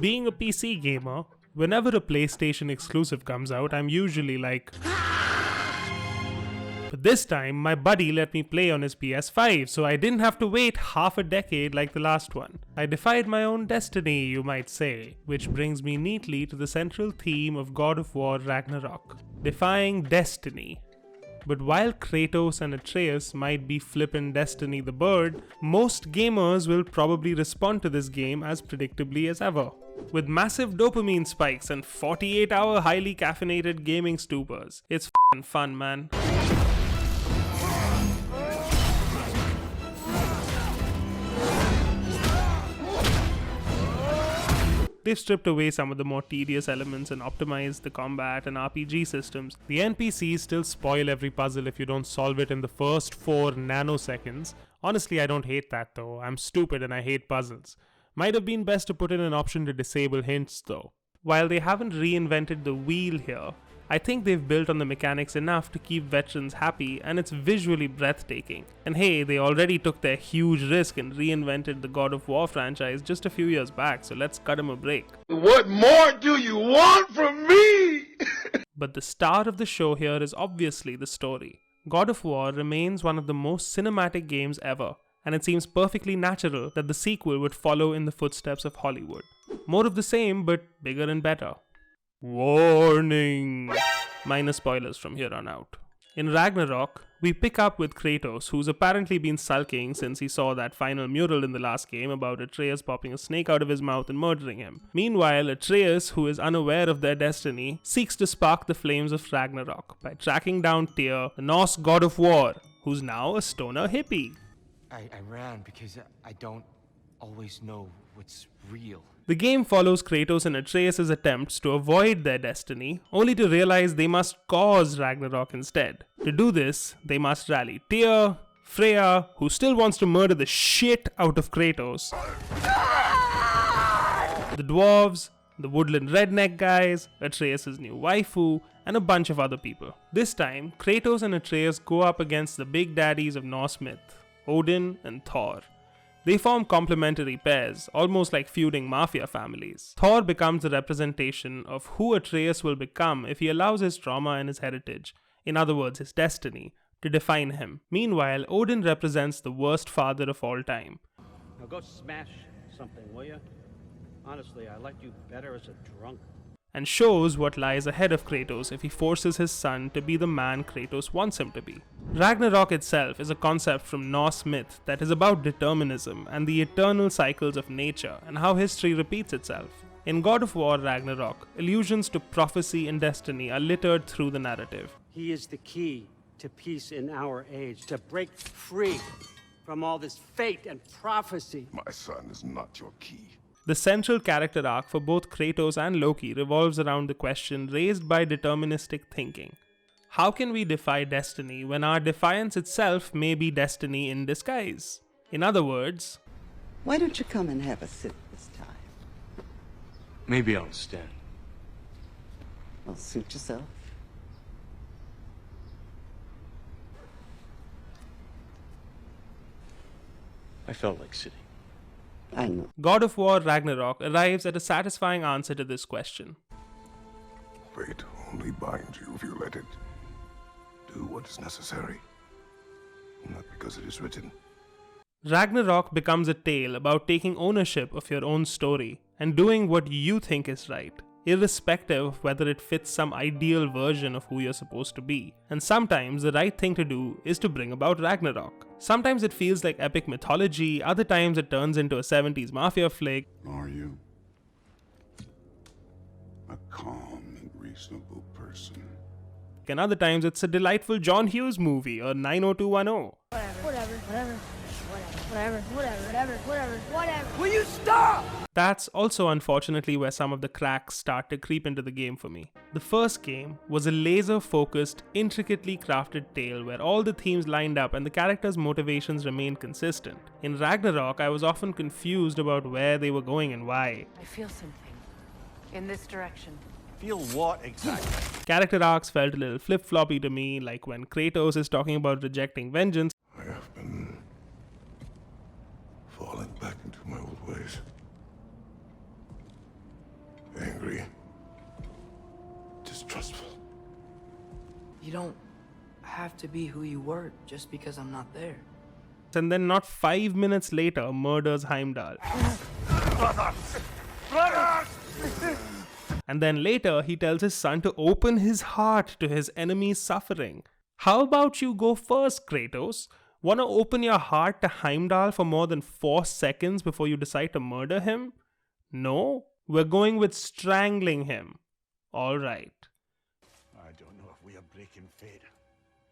Being a PC gamer, whenever a PlayStation exclusive comes out, I'm usually like... But this time, my buddy let me play on his PS5, so I didn't have to wait half a decade like the last one. I defied my own destiny, you might say, which brings me neatly to the central theme of God of War Ragnarok, defying destiny. But while Kratos and Atreus might be flippin' Destiny the bird, most gamers will probably respond to this game as predictably as ever. With massive dopamine spikes and 48-hour highly caffeinated gaming stupors. It's f***ing fun, man. They've stripped away some of the more tedious elements and optimized the combat and RPG systems. The NPCs still spoil every puzzle if you don't solve it in the first 4 nanoseconds. Honestly, I don't hate that though. I'm stupid and I hate puzzles. Might have been best to put in an option to disable hints though. While they haven't reinvented the wheel here, I think they've built on the mechanics enough to keep veterans happy, and it's visually breathtaking. And hey, they already took their huge risk and reinvented the God of War franchise just a few years back, so let's cut them a break. What more do you want from me? But the star of the show here is obviously the story. God of War remains one of the most cinematic games ever, and it seems perfectly natural that the sequel would follow in the footsteps of Hollywood. More of the same, but bigger and better. Warning! Minor spoilers from here on out. In Ragnarok, we pick up with Kratos, who's apparently been sulking since he saw that final mural in the last game about Atreus popping a snake out of his mouth and murdering him. Meanwhile, Atreus, who is unaware of their destiny, seeks to spark the flames of Ragnarok by tracking down Tyr, the Norse god of war, who's now a stoner hippie. I ran because I don't always know what's real. The game follows Kratos and Atreus' attempts to avoid their destiny, only to realize they must cause Ragnarok instead. To do this, they must rally Tyr, Freya, who still wants to murder the shit out of Kratos, the dwarves, the woodland redneck guys, Atreus' new waifu, and a bunch of other people. This time, Kratos and Atreus go up against the big daddies of Norse myth, Odin and Thor. They form complementary pairs, almost like feuding mafia families. Thor becomes the representation of who Atreus will become if he allows his trauma and his heritage, in other words his destiny, to define him. Meanwhile, Odin represents the worst father of all time. Now go smash something, will you? Honestly, I liked you better as a drunk. And shows what lies ahead of Kratos if he forces his son to be the man Kratos wants him to be. Ragnarok itself is a concept from Norse myth that is about determinism and the eternal cycles of nature and how history repeats itself. In God of War Ragnarok, allusions to prophecy and destiny are littered through the narrative. He is the key to peace in our age, to break free from all this fate and prophecy. My son is not your key. The central character arc for both Kratos and Loki revolves around the question raised by deterministic thinking. How can we defy destiny when our defiance itself may be destiny in disguise? In other words, why don't you come and have a sip this time? Maybe I'll stand. Well, suit yourself. I felt like sitting. I know. God of War Ragnarok arrives at a satisfying answer to this question. Fate only binds you if you let it. Do what is necessary, not because it is written. Ragnarok becomes a tale about taking ownership of your own story and doing what you think is right, irrespective of whether it fits some ideal version of who you're supposed to be. And sometimes the right thing to do is to bring about Ragnarok. Sometimes it feels like epic mythology, other times it turns into a 70s mafia flick. Are you a calm and reasonable person? And other times it's a delightful John Hughes movie or 90210. Whatever. Will you stop? That's also unfortunately where some of the cracks start to creep into the game for me. The first game was a laser-focused, intricately crafted tale where all the themes lined up and the characters' motivations remained consistent. In Ragnarok, I was often confused about where they were going and why. I feel something. In this direction. Feel what exactly? Character arcs felt a little flip-floppy to me, like when Kratos is talking about rejecting vengeance. I have been falling back into my old ways. angry, distrustful. You don't have to be who you were just because I'm not there. And then not 5 minutes later murders Heimdall. And then later he tells his son to open his heart to his enemy's suffering. How about you go first, Kratos? Wanna open your heart to Heimdall for more than 4 seconds before you decide to murder him? No, we're going with strangling him. Alright. I don't know if we are breaking fate,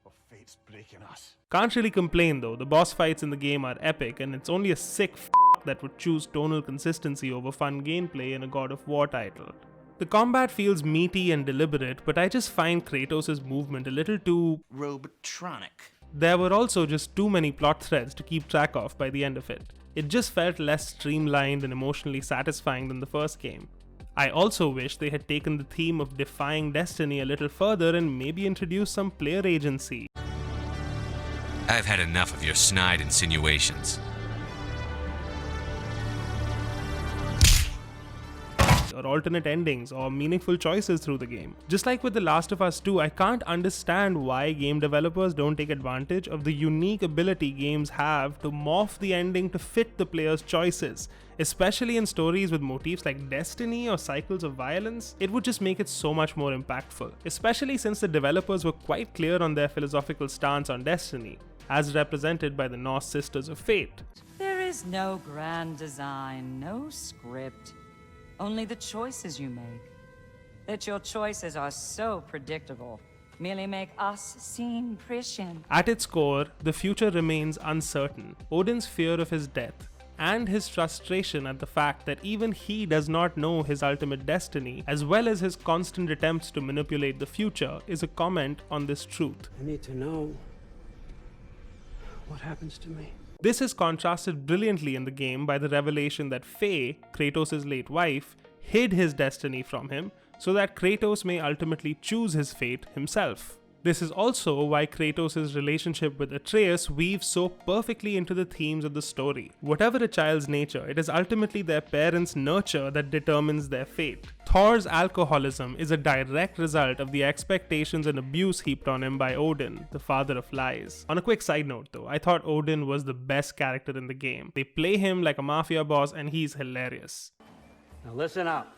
or fate's breaking us. Can't really complain though, the boss fights in the game are epic and it's only a sick that would choose tonal consistency over fun gameplay in a God of War title. The combat feels meaty and deliberate, but I just find Kratos' movement a little too Robotronic. There were also just too many plot threads to keep track of by the end of it. It just felt less streamlined and emotionally satisfying than the first game. I also wish they had taken the theme of defying destiny a little further and maybe introduced some player agency. I've had enough of your snide insinuations. Or alternate endings or meaningful choices through the game. Just like with The Last of Us 2, I can't understand why game developers don't take advantage of the unique ability games have to morph the ending to fit the player's choices. Especially in stories with motifs like destiny or cycles of violence, it would just make it so much more impactful. Especially since the developers were quite clear on their philosophical stance on destiny, as represented by the Norse Sisters of Fate. There is no grand design, no script. Only the choices you make. That your choices are so predictable merely make us seem prescient. At its core, the future remains uncertain. Odin's fear of his death and his frustration at the fact that even he does not know his ultimate destiny, as well as his constant attempts to manipulate the future, is a comment on this truth. I need to know what happens to me. This is contrasted brilliantly in the game by the revelation that Faye, Kratos' late wife, hid his destiny from him so that Kratos may ultimately choose his fate himself. This is also why Kratos' relationship with Atreus weaves so perfectly into the themes of the story. Whatever a child's nature, it is ultimately their parents' nurture that determines their fate. Thor's alcoholism is a direct result of the expectations and abuse heaped on him by Odin, the father of lies. On a quick side note though, I thought Odin was the best character in the game. They play him like a mafia boss and he's hilarious. Now listen up.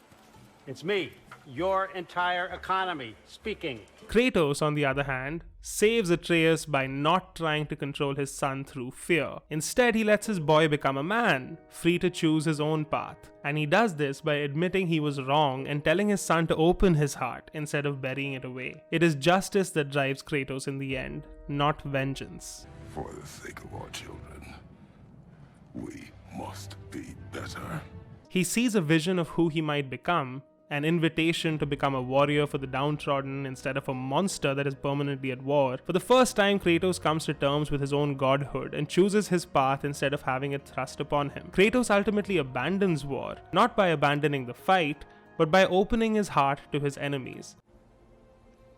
It's me, your entire economy, speaking. Kratos, on the other hand, saves Atreus by not trying to control his son through fear. Instead, he lets his boy become a man, free to choose his own path. And he does this by admitting he was wrong and telling his son to open his heart instead of burying it away. It is justice that drives Kratos in the end, not vengeance. For the sake of our children, we must be better. He sees a vision of who he might become, an invitation to become a warrior for the downtrodden instead of a monster that is permanently at war. For the first time, Kratos comes to terms with his own godhood and chooses his path instead of having it thrust upon him. Kratos ultimately abandons war, not by abandoning the fight, but by opening his heart to his enemies.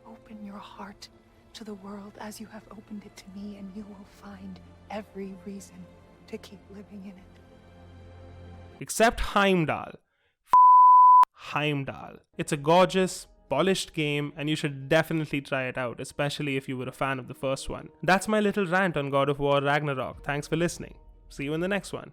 Open your heart to the world as you have opened it to me, and you will find every reason to keep living in it. Except Heimdall. Heimdall. It's a gorgeous, polished game and you should definitely try it out, especially if you were a fan of the first one. That's my little rant on God of War Ragnarok. Thanks for listening. See you in the next one.